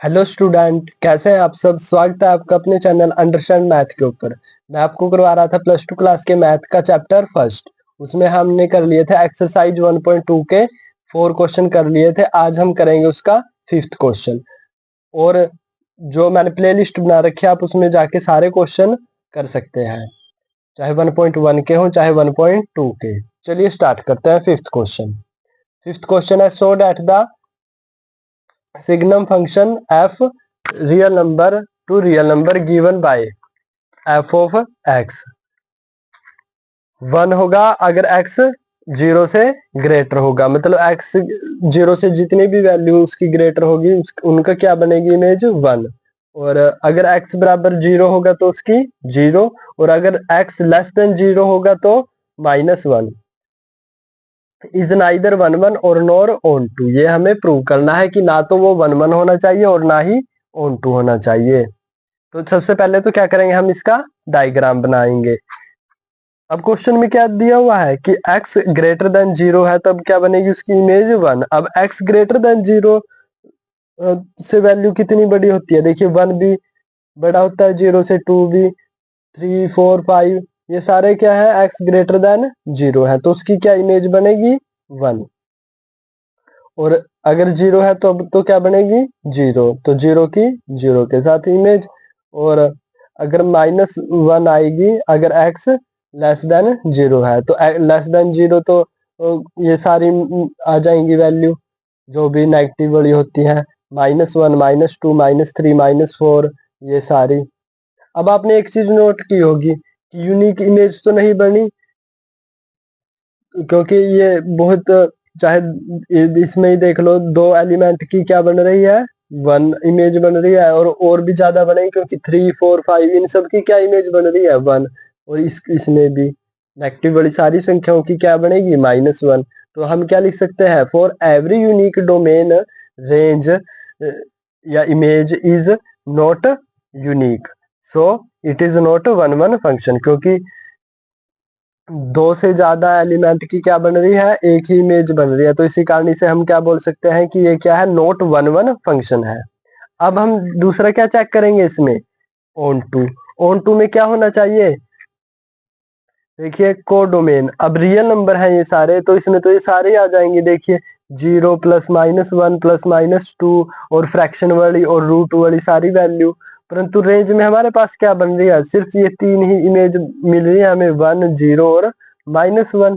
Hello student, कैसे हैं आप सब। स्वागत है आपका अपने चैनल अंडरस्टैंड मैथ के ऊपर। मैं आपको करवा रहा था प्लस टू क्लास के मैथ का चैप्टर फर्स्ट। उसमें हमने कर लिए थे एक्सरसाइज 1.2 के 4 क्वेश्चन कर लिए थे। आज हम करेंगे उसका 5th क्वेश्चन। और जो मैंने प्लेलिस्ट बना रखी है, आप उसमें जाके सारे क्वेश्चन कर सकते हैं, चाहे 1.1 के हो चाहे 1.2 के। चलिए स्टार्ट करते हैं 5th क्वेश्चन। 5th क्वेश्चन है, so that the signum function f real number two real number given by f of x 1 होगा अगर x 0 से ग्रेटर होगा। मतलब x 0 से जितनी भी वैल्यू उसकी ग्रेटर होगी उनका क्या बनेगी इमेज 1। और अगर x बराबर 0 होगा तो उसकी 0, और अगर x लेस देन 0 होगा तो -1। इज नाइदर 1 1 और नॉर ऑन टू। ये हमें प्रूव करना है कि ना तो वो 1 1 होना चाहिए और ना ही ऑन टू होना चाहिए। तो सबसे पहले तो क्या करेंगे, हम इसका डायग्राम बनाएंगे। अब क्वेश्चन में क्या दिया हुआ है कि x ग्रेटर देन 0 है, तब क्या बनेगी उसकी इमेज 1। अब x ग्रेटर देन 0 से वैल्यू कितनी बड़ी होती है, देखिए 1 भी बड़ा होता है 0 से, 2 भी, 3 4 5, ये सारे क्या है x ग्रेटर देन 0 है, तो उसकी क्या इमेज बनेगी 1। और अगर 0 है तो अब तो क्या बनेगी 0, तो 0 की 0 के साथ इमेज। और अगर -1 आएगी अगर x लेस देन 0 है, तो लेस देन 0 तो ये सारी आ जाएंगी वैल्यू जो भी नेगेटिव वाली होती है, -1 -2 -3 -4, ये सारी। अब आपने एक चीज नोट की होगी कि यूनिक इमेज तो नहीं बनी, क्योंकि ये बहुत, चाहे इसमें ही देख लो, 2 एलिमेंट की क्या बन रही है 1 इमेज बन रही है, और भी ज्यादा बनेगी क्योंकि 3 4 5 इन सब की क्या इमेज बन रही है 1। और इसमें भी नेगेटिव वाली सारी संख्याओं की क्या बनेगी -1। तो हम क्या लिख सकते हैं, for every unique domain range या image is not unique, so it is not 1 1 function. क्योंकि 2 से ज्यादा एलिमेंट की क्या बन रही है, एक ही इमेज बन रही है, तो इसी कारण से हम क्या बोल सकते हैं कि ये क्या है, नॉट 1 1 फंक्शन है। अब हम दूसरा क्या चेक करेंगे इसमें, ऑन टू। ऑन टू में क्या होना चाहिए, देखिए कोडोमेन। अब रियल नंबर है ये सारे, तो इसमें तो ये सारे आ जाएंगे। देखिए 0 प्लस -1 प्लस -2 और फ्रैक्शन वाली और रूट वाली सारी वैल्यू। परंतु रेंज में हमारे पास क्या बन रही है, सिर्फ ये 3 ही इमेज मिल रही है हमें, 1 0 और -1।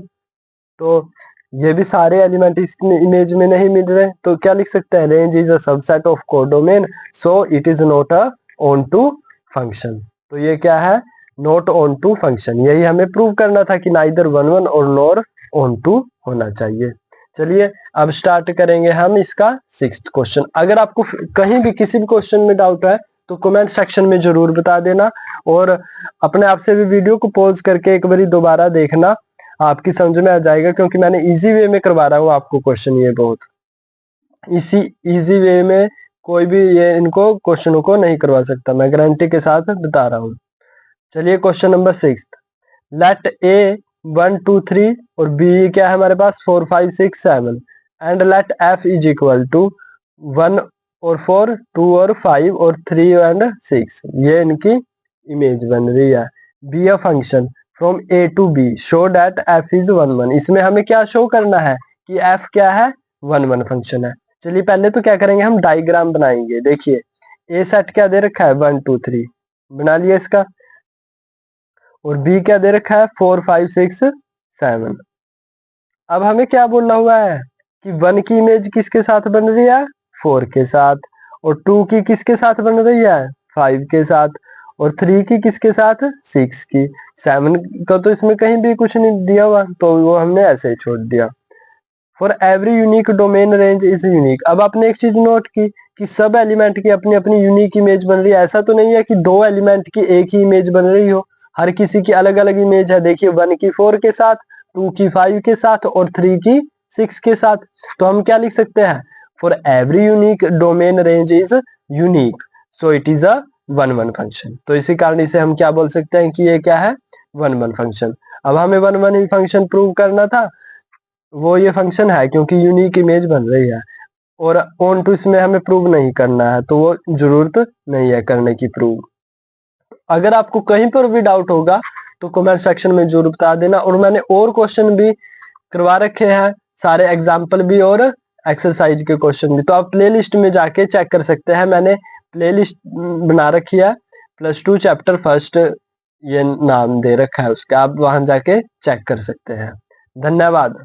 तो ये भी सारे एलिमेंट इस इमेज में नहीं मिल रहे, तो क्या लिख सकते हैं, range is a subset of codomain, so it is not a onto function. तो ये क्या है, नॉट ऑन टू फंक्शन। यही हमें प्रूव करना था कि नाइदर 1 1 और नॉर ऑन टू होना चाहिए। चलिए अब स्टार्ट करेंगे हम इसका 6th क्वेश्चन। अगर आपको कहीं भी किसी भी क्वेश्चन में डाउट है तो कमेंट सेक्शन में जरूर बता देना, और अपने आप से भी वीडियो को पॉज करके एक बार दोबारा देखना, आपकी समझ में आ जाएगा। क्योंकि मैंने इजी वे में करवा रहा हूँ आपको क्वेश्चन, ये बहुत इसी इजी वे में कोई भी ये इनको क्वेश्चनों को नहीं करवा सकता, मैं गारंटी के साथ बता रहा हूँ। चलिए क्वेश्चन नंबर 6, लेट ए 1 2 3 और बी क्या है हमारे पास 4 5 6 7, and let f is equal to 1 और 4 2 और 5 और 3 एंड 6, ये इनकी इमेज बन रही है। Be a function from A to B show that f is 1 1। इसमें हमें क्या शो करना है कि एफ क्या है 1 1 फंक्शन है। चलिए पहले तो क्या करेंगे, हम डायग्राम बनाएंगे। देखिए ए सेट क्या दे रखा है 1 2 3, बना लिया इसका। और बी क्या दे रखा है 4 5 6 7। अब हमें क्या बोलना हुआ है कि 1 की इमेज किसके साथ बन रही है 4 के साथ, और 2 की किसके साथ बन रही है 5 के साथ, और 3 की किसके साथ 6 की। 7 का तो इसमें कहीं भी कुछ नहीं दिया हुआ, तो वो हमने ऐसे ही छोड़ दिया। For every unique domain range is unique. अब आपने एक चीज नोट की कि सब एलिमेंट की अपनी अपनी यूनिक इमेज बन रही है। ऐसा तो नहीं है कि 2 एलिमेंट की एक ही इमेज बन रही हो, हर किसी की अलग अलग इमेज है। देखिए 1 की 4 के साथ, 2 की 5 के साथ और 3 की 6 के साथ। तो हम क्या लिख सकते हैं, for every unique domain range is unique, so it is a 1 1 function. तो इसी कारण इसे हम क्या बोल सकते हैं कि ये क्या है 1 1 फंक्शन। अब हमें 1 1 फंक्शन प्रूव करना था, वो ये फंक्शन है क्योंकि यूनिक इमेज बन रही है। और ऑन टू इसमें हमें प्रूव नहीं करना है, तो वो जरूरत नहीं है करने की प्रूव। अगर आपको कहीं पर भी डाउट होगा तो कमेंट सेक्शन में जरूर बता देना। और मैंने और क्वेश्चन भी करवा रखे हैं, सारे एग्जाम्पल भी और एक्सरसाइज के क्वेश्चन भी, तो आप प्लेलिस्ट में जाके चेक कर सकते हैं। मैंने प्लेलिस्ट बना रखी है, +2 चैप्टर फर्स्ट ये नाम दे रखा है उसका, आप वहां जाके चेक कर सकते हैं। धन्यवाद।